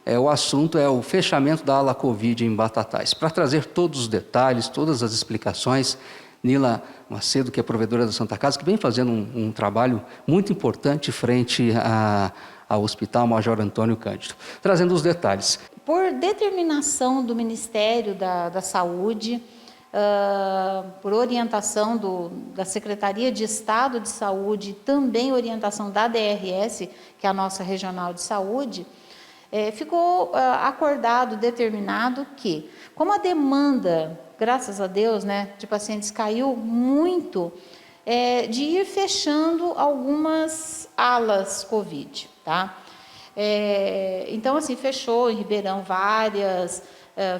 O assunto é o fechamento da ala Covid em Batatais. Para trazer todos os detalhes, todas as explicações, Nila Macedo, que é provedora da Santa Casa, que vem fazendo um trabalho muito importante frente ao Hospital Major Antônio Cândido. Trazendo os detalhes. Por determinação do Ministério da Saúde, por orientação da Secretaria de Estado de Saúde, também orientação da DRS, que é a nossa regional de saúde, ficou acordado, determinado que, como a demanda, graças a Deus, né, de pacientes caiu muito, de ir fechando algumas alas Covid, tá? Então, assim, fechou em Ribeirão várias,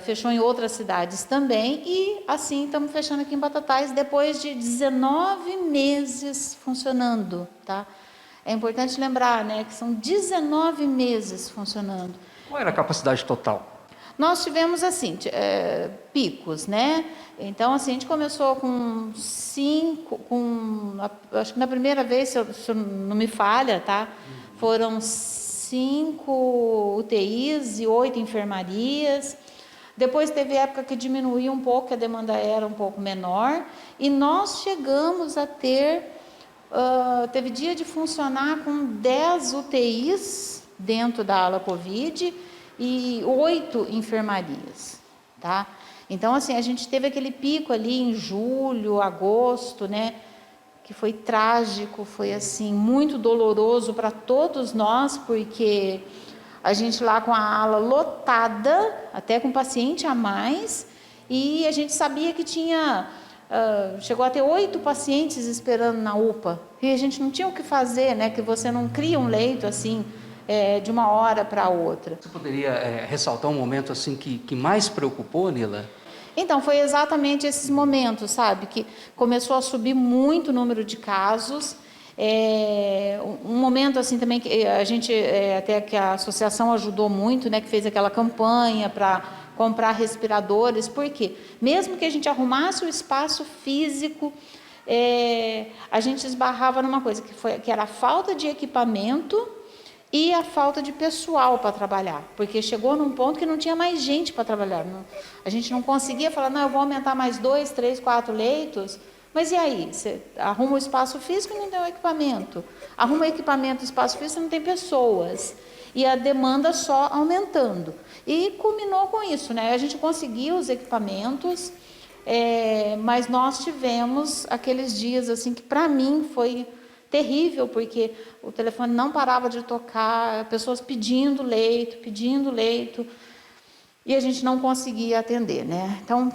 fechou em outras cidades também, e assim estamos fechando aqui em Batatais depois de 19 meses funcionando, tá? É importante lembrar, né, que são 19 meses funcionando. Qual era a capacidade total? Nós tivemos, assim, picos, né? Então, assim, a gente começou com 5, acho que na primeira vez, se não me falha, tá? Foram 5 UTIs e 8 enfermarias. Depois teve época que diminuiu um pouco, que a demanda era um pouco menor. E nós chegamos a ter... teve dia de funcionar com 10 UTIs dentro da ala Covid e 8 enfermarias, tá? Então, assim, a gente teve aquele pico ali em julho, agosto, né? Que foi trágico, foi, assim, muito doloroso para todos nós, porque a gente lá com a ala lotada, até com paciente a mais, e a gente sabia que tinha... chegou a ter 8 pacientes esperando na UPA, e a gente não tinha o que fazer, né? Que você não cria um leito assim, de uma hora para outra. Você poderia ressaltar um momento assim que mais preocupou, Nila? Então, foi exatamente esses momentos, sabe? Que começou a subir muito o número de casos. Um momento assim também que a gente, até que a associação ajudou muito, né? Que fez aquela campanha para comprar respiradores, porque mesmo que a gente arrumasse o espaço físico, a gente esbarrava numa coisa que era a falta de equipamento e a falta de pessoal para trabalhar, porque chegou num ponto que não tinha mais gente para trabalhar. A gente não conseguia falar, não, eu vou aumentar mais 2, 3, 4 leitos, mas e aí? Você arruma o espaço físico e não tem o equipamento. Arruma o equipamento e espaço físico e não tem pessoas. E a demanda só aumentando. E culminou com isso, né? A gente conseguiu os equipamentos, mas nós tivemos aqueles dias assim que para mim foi terrível, porque o telefone não parava de tocar, pessoas pedindo leito, e a gente não conseguia atender, né? Então,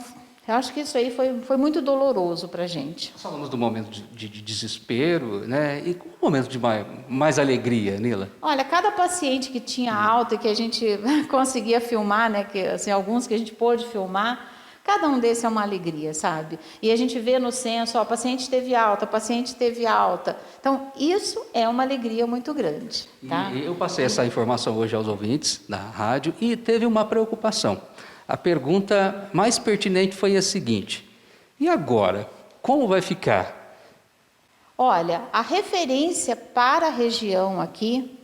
eu acho que isso aí foi muito doloroso para a gente. Nós falamos do momento de desespero, né? E qual o momento de mais alegria, Nila? Olha, cada paciente que tinha alta, que a gente conseguia filmar, né? Que, assim, alguns que a gente pôde filmar, cada um desses é uma alegria, sabe? E a gente vê no censo, ó, paciente teve alta. Então, isso é uma alegria muito grande, tá? E eu passei essa informação hoje aos ouvintes da rádio e teve uma preocupação. A pergunta mais pertinente foi a seguinte: e agora? Como vai ficar? Olha, a referência para a região aqui,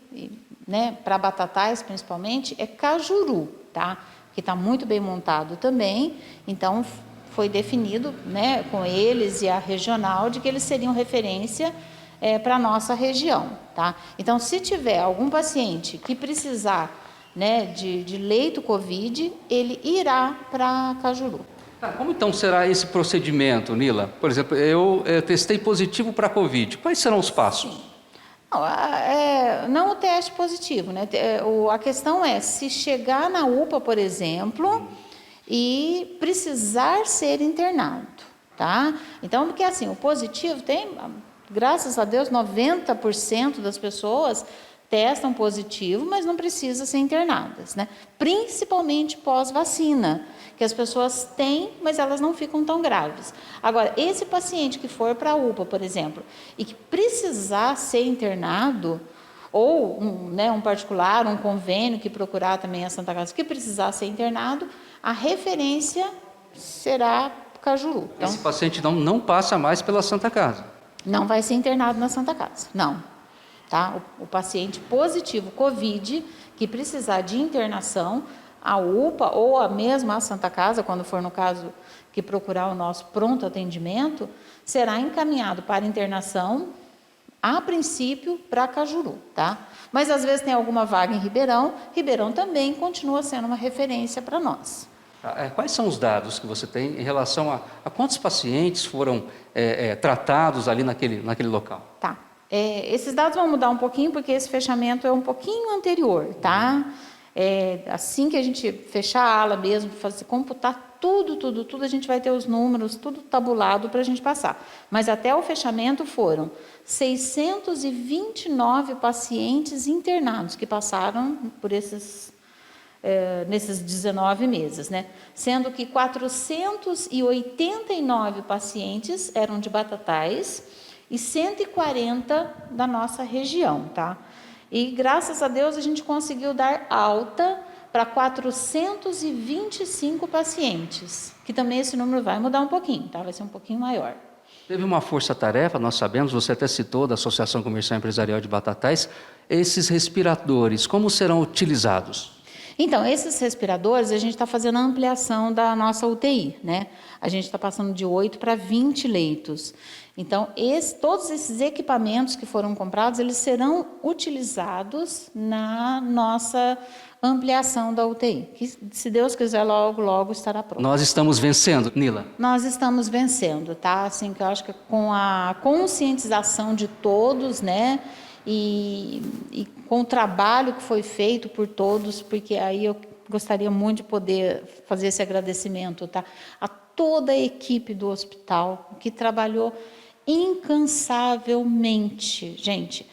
né, para Batatais principalmente, é Cajuru, tá? Que está muito bem montado também. Então, foi definido, né, com eles e a regional de que eles seriam referência para a nossa região, tá? Então, se tiver algum paciente que precisar, né, de leito Covid, ele irá para Cajuru. Como então será esse procedimento, Nila? Por exemplo, eu testei positivo para Covid. Quais serão os passos? Não o teste positivo, né? A questão é se chegar na UPA, por exemplo, e precisar ser internado, tá? Então, porque assim, o positivo tem, graças a Deus, 90% das pessoas testam positivo, mas não precisam ser internadas, né? Principalmente pós-vacina, que as pessoas têm, mas elas não ficam tão graves. Agora, esse paciente que for para a UPA, por exemplo, e que precisar ser internado, ou um particular, um convênio que procurar também a Santa Casa, que precisar ser internado, a referência será Cajuru. Então, esse paciente não passa mais pela Santa Casa? Não vai ser internado na Santa Casa, não. tá? O paciente positivo COVID, que precisar de internação, a UPA ou a mesma a Santa Casa, quando for no caso que procurar o nosso pronto atendimento, será encaminhado para internação, a princípio, para Cajuru, tá? Mas às vezes tem alguma vaga em Ribeirão, Ribeirão também continua sendo uma referência para nós. Quais são os dados que você tem em relação a quantos pacientes foram tratados ali naquele local? Tá. Esses dados vão mudar um pouquinho, porque esse fechamento é um pouquinho anterior, tá? Assim que a gente fechar a ala mesmo, computar tudo, a gente vai ter os números, tudo tabulado para a gente passar. Mas até o fechamento foram 629 pacientes internados que passaram por nesses 19 meses, né? Sendo que 489 pacientes eram de Batatais e 140 da nossa região, tá? E graças a Deus a gente conseguiu dar alta para 425 pacientes, que também esse número vai mudar um pouquinho, tá? Vai ser um pouquinho maior. Teve uma força-tarefa, nós sabemos, você até citou, da Associação Comercial e Empresarial de Batatais. Esses respiradores, como serão utilizados? Então, esses respiradores, a gente está fazendo a ampliação da nossa UTI, né? A gente está passando de 8 para 20 leitos. Então, todos esses equipamentos que foram comprados, eles serão utilizados na nossa ampliação da UTI, que, se Deus quiser, logo estará pronto. Nós estamos vencendo, Nila? Nós estamos vencendo, tá? Assim, que eu acho que com a conscientização de todos, né? E com o trabalho que foi feito por todos, porque aí eu gostaria muito de poder fazer esse agradecimento, tá? A toda a equipe do hospital que trabalhou incansavelmente, gente.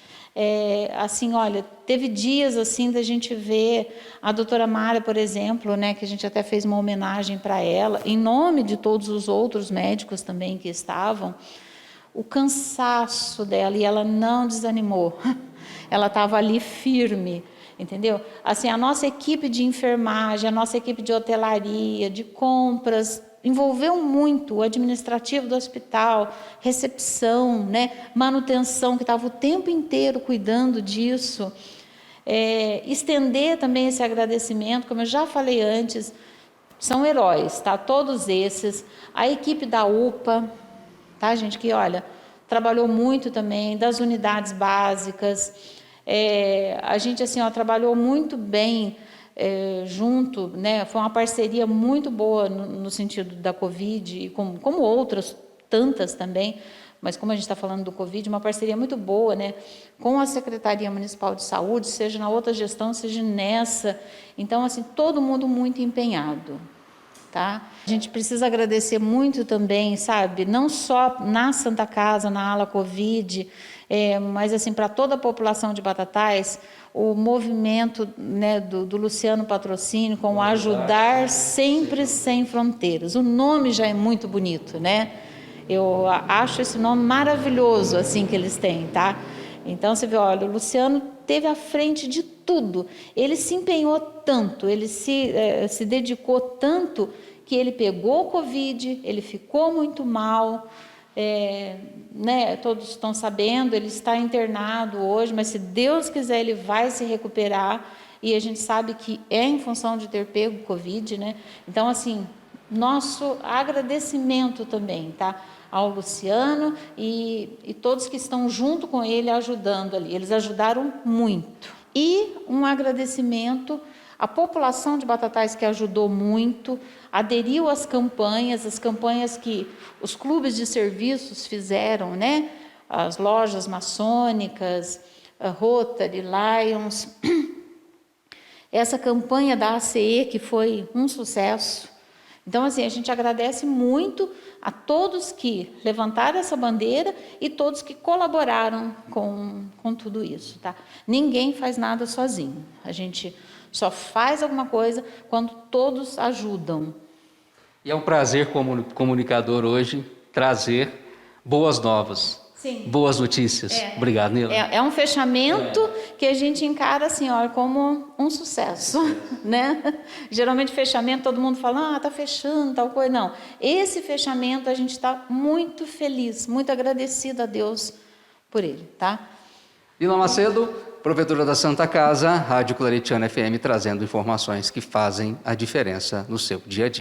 Assim, olha, teve dias assim da gente ver a doutora Mara, por exemplo, né, que a gente até fez uma homenagem para ela, em nome de todos os outros médicos também que estavam, o cansaço dela, e ela não desanimou, ela estava ali firme, entendeu? Assim, a nossa equipe de enfermagem, a nossa equipe de hotelaria, de compras, envolveu muito o administrativo do hospital, recepção, né, manutenção, que estava o tempo inteiro cuidando disso. Estender também esse agradecimento, como eu já falei antes, são heróis, tá? Todos esses, a equipe da UPA, tá, gente, que, olha, trabalhou muito também, das unidades básicas, a gente, assim, ó, trabalhou muito bem junto, né, foi uma parceria muito boa no sentido da Covid, e como outras tantas também, mas como a gente está falando do Covid, uma parceria muito boa, né, com a Secretaria Municipal de Saúde, seja na outra gestão, seja nessa. Então, assim, todo mundo muito empenhado. Tá? A gente precisa agradecer muito também, sabe, não só na Santa Casa, na ala Covid, mas assim, para toda a população de Batatais, o movimento, né, do Luciano Patrocínio com o Ajudar Sempre Sem Fronteiras. O nome já é muito bonito, né? Eu acho esse nome maravilhoso, assim, que eles têm, tá? Então, você vê, olha, o Luciano teve à frente de tudo. Ele se empenhou tanto, ele se dedicou tanto, que ele pegou o Covid, ele ficou muito mal, né, todos estão sabendo, ele está internado hoje, mas se Deus quiser ele vai se recuperar, e a gente sabe que é em função de ter pego o Covid, né? Então, assim, nosso agradecimento também, tá? Ao Luciano e todos que estão junto com ele ajudando ali, eles ajudaram muito. E um agradecimento à população de Batatais, que ajudou muito, aderiu às campanhas que os clubes de serviços fizeram, né? As lojas maçônicas, a Rotary, Lions, essa campanha da ACE, que foi um sucesso. Então, assim, a gente agradece muito a todos que levantaram essa bandeira e todos que colaboraram com tudo isso, tá? Ninguém faz nada sozinho. A gente só faz alguma coisa quando todos ajudam. E é um prazer, como comunicador hoje, trazer boas novas. Sim. Boas notícias. Obrigado, Nila. É um fechamento que a gente encara assim, ó, como um sucesso, né? Geralmente fechamento, todo mundo fala, tá fechando, tal coisa. Não, esse fechamento a gente está muito feliz, muito agradecido a Deus por ele, tá? Nila Macedo, provedora da Santa Casa, Rádio Claretiana FM, trazendo informações que fazem a diferença no seu dia a dia.